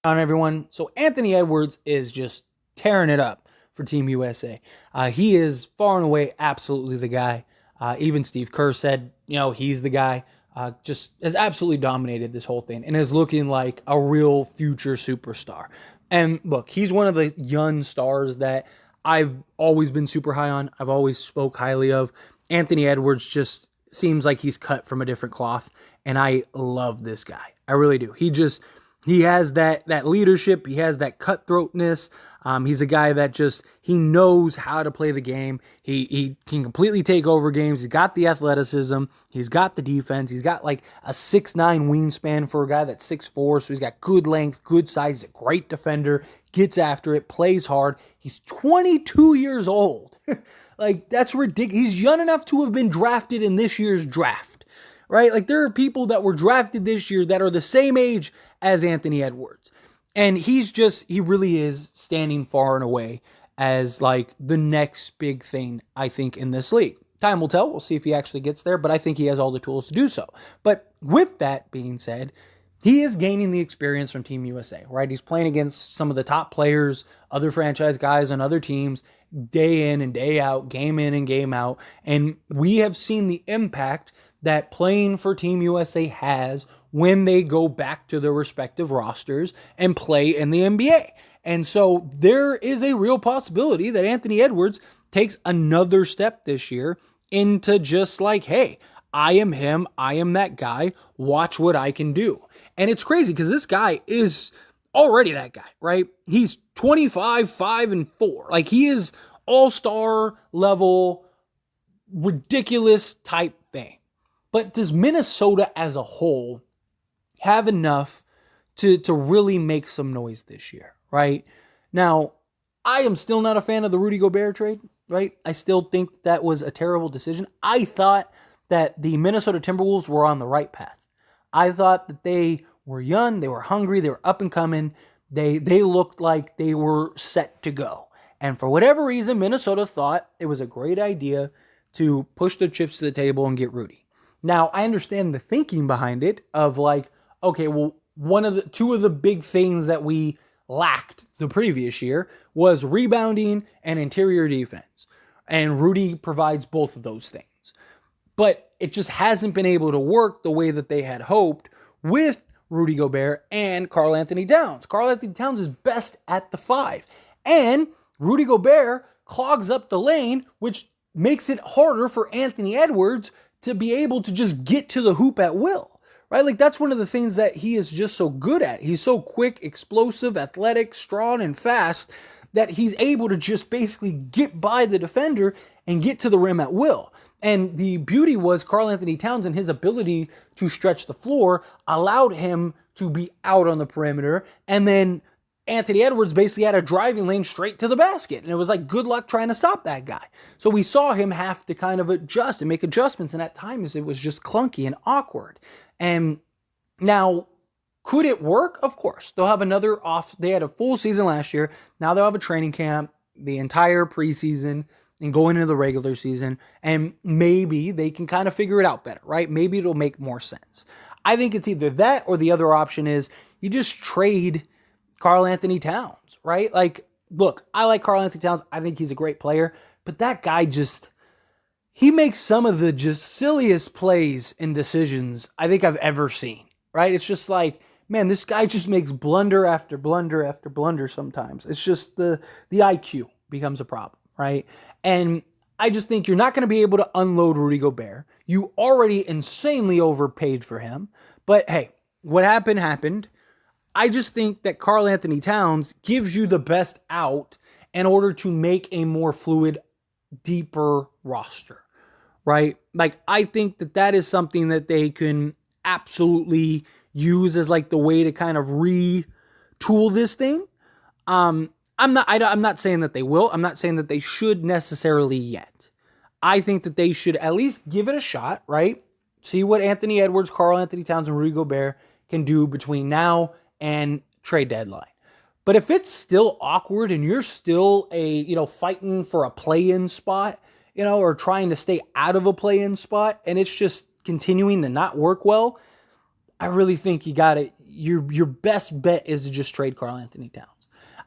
On everyone. So Anthony Edwards is just tearing it up for Team USA. He is far and away absolutely the guy. Even Steve Kerr said, he's the guy. Just has absolutely dominated this whole thing and is looking like a real future superstar. And look, he's one of the young stars that I've always been super high on. I've always spoke highly of. Anthony Edwards just seems like he's cut from a different cloth, and I love this guy. I really do. He has that leadership. He has that cutthroatness. He's a guy that he knows how to play the game. He can completely take over games. He's got the athleticism. He's got the defense. He's got like a 6'9" wingspan for a guy that's 6'4", so he's got good length, good size. He's a great defender, gets after it, plays hard. He's 22 years old. Like, that's ridiculous. He's young enough to have been drafted in this year's draft, right? Like, there are people that were drafted this year that are the same age as Anthony Edwards. And he really is standing far and away as like the next big thing, I think, in this league. Time will tell. We'll see if he actually gets there, but I think he has all the tools to do so. But with that being said, he is gaining the experience from Team USA, right? He's playing against some of the top players, other franchise guys on other teams, day in and day out, game in and game out. And we have seen the impact that playing for Team USA has when they go back to their respective rosters and play in the NBA. And so there is a real possibility that Anthony Edwards takes another step this year into just like, hey, I am him, I am that guy, watch what I can do. And it's crazy because this guy is already that guy, right? He's 25, 5, and 4. Like, he is all-star level, ridiculous type thing. But does Minnesota as a whole have enough to really make some noise this year, right? Now, I am still not a fan of the Rudy Gobert trade, right? I still think that was a terrible decision. I thought that the Minnesota Timberwolves were on the right path. I thought that they were young, they were hungry, they were up and coming. They looked like they were set to go. And for whatever reason, Minnesota thought it was a great idea to push the chips to the table and get Rudy. Now, I understand the thinking behind it of like, okay, well, two of the big things that we lacked the previous year was rebounding and interior defense. And Rudy provides both of those things. But it just hasn't been able to work the way that they had hoped with Rudy Gobert and Karl Anthony Towns. Karl Anthony Towns is best at the 5. And Rudy Gobert clogs up the lane, which makes it harder for Anthony Edwards to be able to just get to the hoop at will, right? Like, that's one of the things that he is just so good at. He's so quick, explosive, athletic, strong, and fast that he's able to just basically get by the defender and get to the rim at will. And the beauty was Karl Anthony Towns and his ability to stretch the floor allowed him to be out on the perimeter. And then Anthony Edwards basically had a driving lane straight to the basket. And it was like, good luck trying to stop that guy. So we saw him have to kind of adjust and make adjustments. And at times it was just clunky and awkward. And now, could it work? Of course. They'll have another they had a full season last year. Now they'll have a training camp, the entire preseason, and go into the regular season. And maybe they can kind of figure it out better, right? Maybe it'll make more sense. I think it's either that or the other option is you just trade Karl Anthony Towns, right? Like, look, I like Karl Anthony Towns. I think he's a great player. But that guy he makes some of the just silliest plays and decisions I think I've ever seen, right? It's just like, man, this guy just makes blunder after blunder after blunder sometimes. It's just the IQ becomes a problem, right? And I just think you're not going to be able to unload Rudy Gobert. You already insanely overpaid for him. But hey, what happened. I just think that Karl Anthony Towns gives you the best out in order to make a more fluid, deeper roster, right? Like, I think that is something that they can absolutely use as like the way to kind of retool this thing. I'm not saying that they will. I'm not saying that they should necessarily yet. I think that they should at least give it a shot, right? See what Anthony Edwards, Karl Anthony Towns, and Rudy Gobert can do between now and trade deadline. But if it's still awkward and you're still fighting for a play-in spot, or trying to stay out of a play-in spot, and it's just continuing to not work well, I really think you your best bet is to just trade Karl Anthony Towns.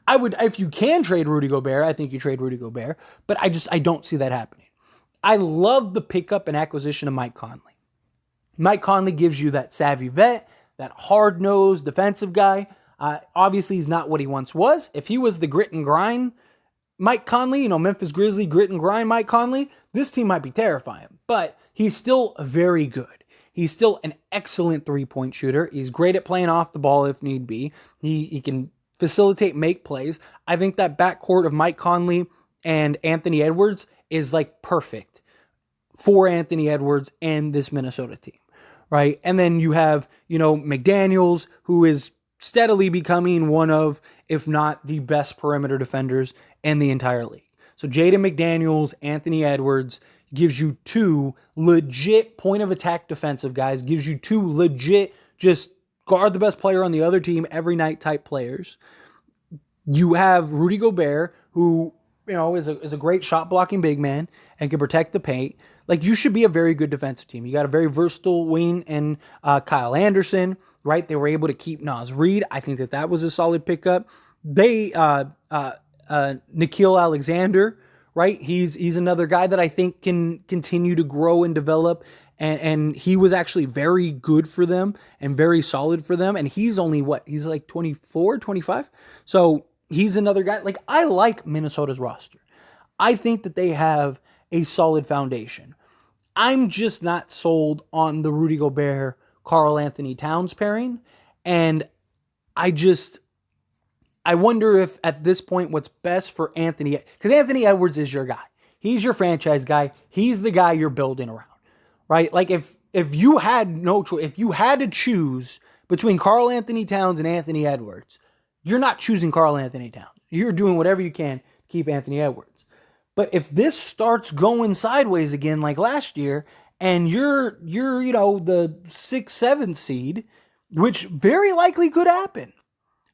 I would, if you can trade Rudy Gobert, I think you trade Rudy Gobert, but I don't see that happening. I love the pickup and acquisition of Mike Conley. Mike Conley gives you that savvy vet, that hard-nosed defensive guy. Obviously, he's not what he once was. If he was the grit and grind Mike Conley, Memphis Grizzly grit and grind Mike Conley, this team might be terrifying. But he's still very good. He's still an excellent three-point shooter. He's great at playing off the ball if need be. He can facilitate, make plays. I think that backcourt of Mike Conley and Anthony Edwards is like perfect for Anthony Edwards and this Minnesota team, right? And then you have, McDaniels, who is steadily becoming one of, if not the best perimeter defenders in the entire league. So Jaden McDaniels, Anthony Edwards gives you two legit point of attack defensive guys, gives you two legit just guard the best player on the other team every night type players. You have Rudy Gobert, who, is a great shot blocking big man and can protect the paint. Like, you should be a very good defensive team. You got a very versatile wing and Kyle Anderson, right? They were able to keep Naz Reid. I think that was a solid pickup. They, Nickeil Alexander, right? He's another guy that I think can continue to grow and develop. And he was actually very good for them and very solid for them. And he's only he's like 24, 25. So he's another guy. Like, I like Minnesota's roster. I think that they have a solid foundation. I'm just not sold on the Rudy Gobert, Karl Anthony Towns pairing. And I wonder if at this point what's best for Anthony, because Anthony Edwards is your guy. He's your franchise guy. He's the guy you're building around, right? Like, if you had no choice, if you had to choose between Karl Anthony Towns and Anthony Edwards, you're not choosing Karl Anthony Towns. You're doing whatever you can to keep Anthony Edwards. But if this starts going sideways again like last year, and you're the 6-7 seed, which very likely could happen,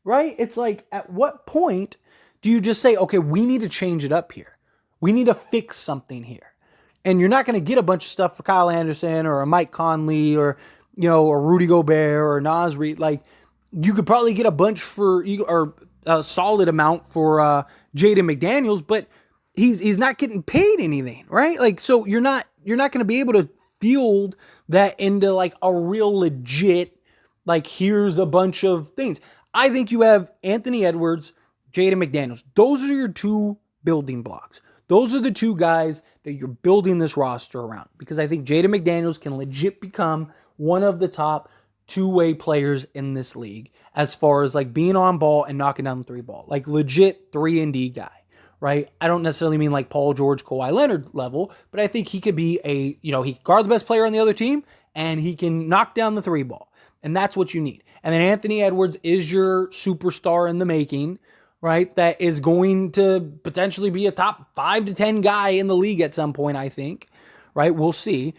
right? It's like, at what point do you just say, okay, we need to change it up here? We need to fix something here. And you're not going to get a bunch of stuff for Kyle Anderson or a Mike Conley or, a Rudy Gobert or Naz Reid. Like, you could probably get a bunch or a solid amount for Jaden McDaniels, but he's not getting paid anything, right? Like, so you're not going to be able to field that into like a real legit, like, here's a bunch of things. I think you have Anthony Edwards, Jaden McDaniels. Those are your two building blocks. Those are the two guys that you're building this roster around, because I think Jaden McDaniels can legit become one of the top two-way players in this league as far as like being on ball and knocking down the three ball, like legit 3-and-D guy, right? I don't necessarily mean like Paul George, Kawhi Leonard level, but I think he could be he can guard the best player on the other team and he can knock down the three ball. And that's what you need. And then Anthony Edwards is your superstar in the making, right? That is going to potentially be a top 5 to 10 guy in the league at some point, I think, right? We'll see.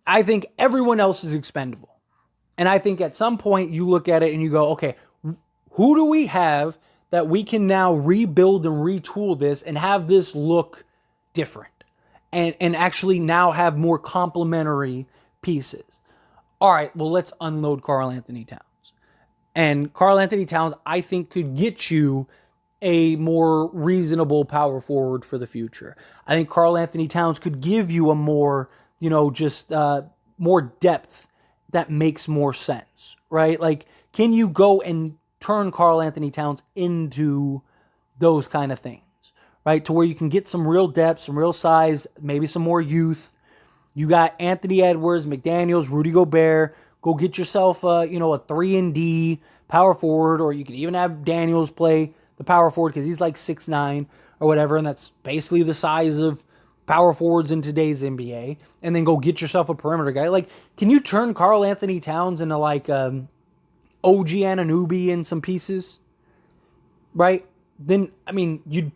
I think everyone else is expendable. And I think at some point you look at it and you go, okay, who do we have that we can now rebuild and retool this and have this look different and actually now have more complementary pieces? All right, well, let's unload Karl Anthony Towns. And Karl Anthony Towns, I think, could get you a more reasonable power forward for the future. I think Karl Anthony Towns could give you a more, more depth that makes more sense, right? Like, can you go and turn Karl Anthony Towns into those kind of things, right? To where you can get some real depth, some real size, maybe some more youth. You got Anthony Edwards, McDaniels, Rudy Gobert. Go get yourself a 3-and-D power forward, or you can even have Daniels play the power forward because he's like 6'9" or whatever, and that's basically the size of power forwards in today's NBA. And then go get yourself a perimeter guy. Like, can you turn Karl Anthony Towns into like OG Anunoby in some pieces? Right? Then, I mean,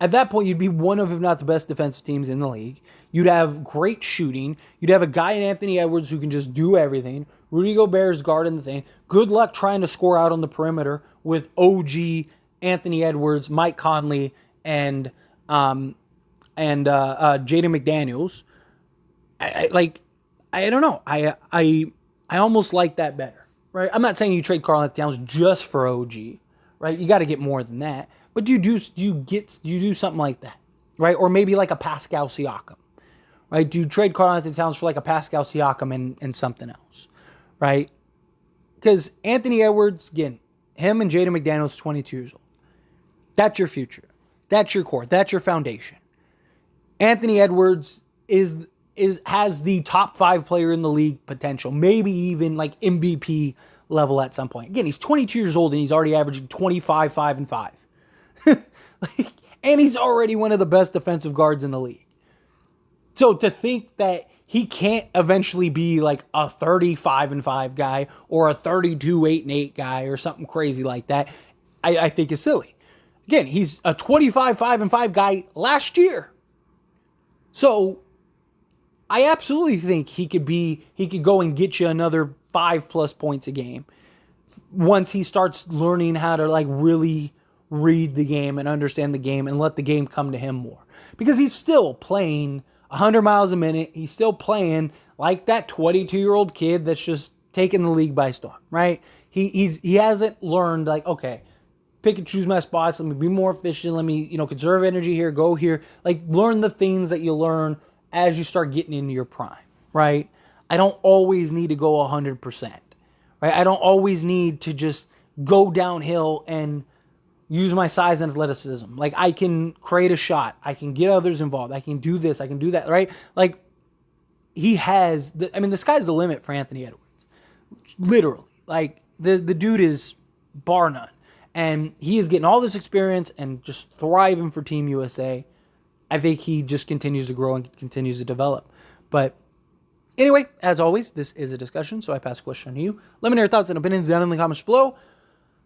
at that point, you'd be one of, if not the best defensive teams in the league. You'd have great shooting. You'd have a guy in Anthony Edwards who can just do everything. Rudy Gobert's guarding the thing. Good luck trying to score out on the perimeter with OG Anthony Edwards, Mike Conley, and Jaden McDaniels. I don't know. I almost like that better. right? I'm not saying you trade Karl Anthony Towns just for OG, right? You got to get more than that. But do you do something like that, right? Or maybe like a Pascal Siakam, right? Do you trade Karl Anthony Towns for like a Pascal Siakam and something else, right? Because Anthony Edwards, again, him and Jaden McDaniels, 22 years old. That's your future. That's your core. That's your foundation. Anthony Edwards has the top 5 player in the league potential, maybe even like MVP level at some point. Again, he's 22 years old and he's already averaging 25, 5, and 5. And he's already one of the best defensive guards in the league. So to think that he can't eventually be like a 35-5 guy or a 32-8-8 guy or something crazy like that, I think is silly. Again, he's a 25-5 guy last year. So I absolutely think he could go and get you another 5+ points a game once he starts learning how to like really read the game and understand the game and let the game come to him more. Because he's still playing 100 miles a minute. He's still playing like that 22-year-old kid that's just taking the league by storm, right? He hasn't learned like, okay, pick and choose my spots. Let me be more efficient. Let me, conserve energy here, go here. Like learn the things that you learn as you start getting into your prime, right? I don't always need to go 100%, right? I don't always need to just go downhill and use my size and athleticism. Like I can create a shot. I can get others involved. I can do this. I can do that, right? Like he has, the sky's the limit for Anthony Edwards. Literally. Like the dude is bar none. And he is getting all this experience and just thriving for Team USA. I think he just continues to grow and continues to develop. But anyway, as always, this is a discussion, so I pass the question on to you. Let me know your thoughts and opinions down in the comments below.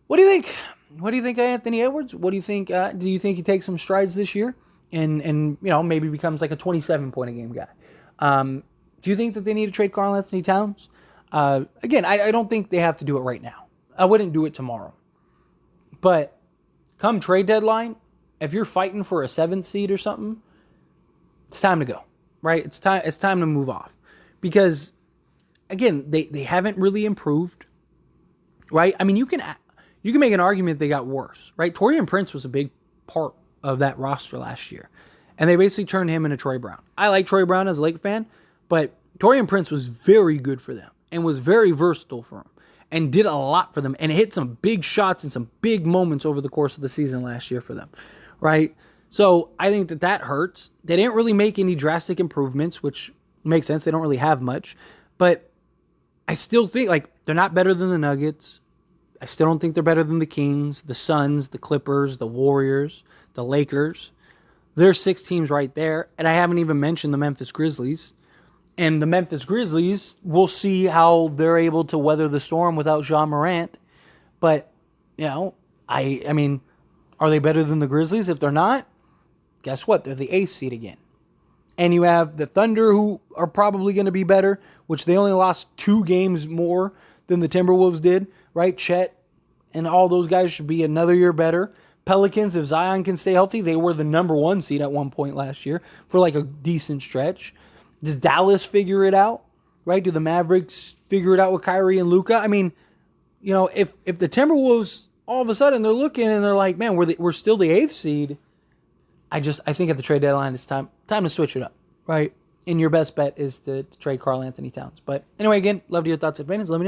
What do you think? What do you think of Anthony Edwards? What do you think? Do you think he takes some strides this year and maybe becomes like a 27-point a game guy? Do you think that they need to trade Karl Anthony Towns? Again, I don't think they have to do it right now. I wouldn't do it tomorrow. But come trade deadline, if you're fighting for a 7th seed or something, it's time to go, right? It's time to move off. Because, again, they haven't really improved, right? I mean, you can make an argument they got worse, right? Taurean Prince was a big part of that roster last year. And they basically turned him into Troy Brown. I like Troy Brown as a Lake fan, but Taurean Prince was very good for them and was very versatile for them and did a lot for them and hit some big shots and some big moments over the course of the season last year for them, right? So I think that hurts. They didn't really make any drastic improvements, which makes sense. They don't really have much. But I still think, like, they're not better than the Nuggets. I still don't think they're better than the Kings, the Suns, the Clippers, the Warriors, the Lakers. There's 6 teams right there, and I haven't even mentioned the Memphis Grizzlies. And the Memphis Grizzlies, we'll see how they're able to weather the storm without Ja Morant. But, I mean, are they better than the Grizzlies? If they're not, guess what? They're the 8th seed again. And you have the Thunder, who are probably going to be better, which they only lost 2 games more than the Timberwolves did, right? Chet and all those guys should be another year better. Pelicans, if Zion can stay healthy, they were the number 1 seed at one point last year for like a decent stretch. Does Dallas figure it out, right? Do the Mavericks figure it out with Kyrie and Luka? I mean, if the Timberwolves all of a sudden they're looking and they're like, man, we're still the 8th seed. I think at the trade deadline it's time to switch it up, right? And your best bet is to trade Karl Anthony Towns. But anyway, again, love to hear your thoughts and opinions. Let me know.